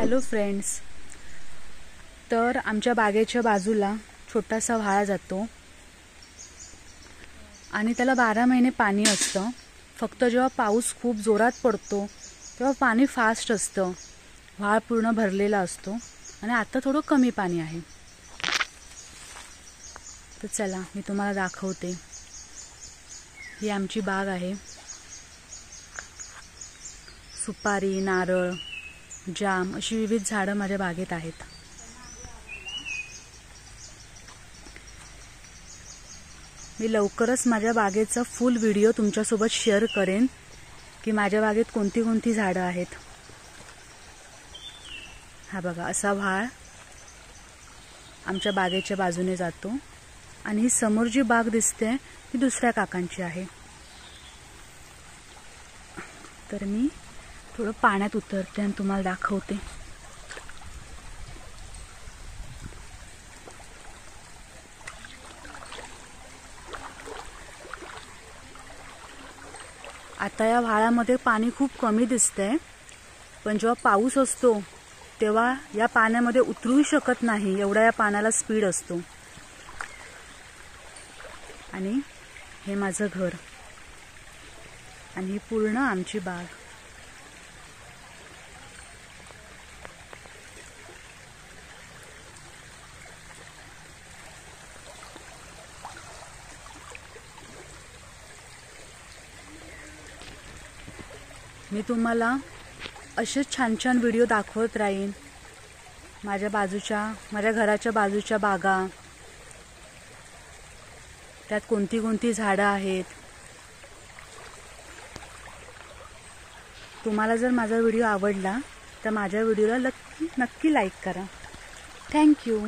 Hello friends, तर आमच्या बागेच्या बाजूला छोटासा व्हाळा जातो आणि त्याला 12 महिने पाणी असतं। फक्त जेव्हा पाऊस खूप जोरात पडतो तेव्हा पाणी फास्ट असतं, व्हाळ पूर्ण भरलेला असतो आणि आता थोडं कमी पाणी आहे। तर चला मी तुम्हाला दाखवते। ही आमची बाग आहे। सुपारी, नारळ, जाम अशी विविध झाडं माझ्या बागेत आहेत। मी लवकरच माझ्या बागेचा फुल व्हिडिओ तुमच्यासोबत शेअर करेन की माझ्या बागेत कोणती कोणती झाडं आहेत। हा बघा, असा व्हाळ आमच्या बागेच्या बाजूने जातो आणि ही समोर जी बाग दिसते ती दुसऱ्या काकांची आहे। तर मी थोडं पाण्यात उतरते आणि तुम्हाला दाखवते। आता या व्हाळामध्ये पाणी खूप कमी दिसतंय, पण जेव्हा पाऊस असतो तेव्हा या पाण्यामध्ये उतरू शकत नाही, एवढा या पाण्याला स्पीड असतो। आणि हे माझं घर आणि ही पूर्ण आमची बाग। मी तुम्हाला असेच छान छान व्हिडिओ दाखवत राहीन। माझ्या घराच्या बाजूच्या बागा, त्यात कोणती कोणती झाडं आहेत। तुम्हाला जर माझा व्हिडिओ आवडला तर माझ्या व्हिडिओला नक्की लाईक करा। थँक्यू।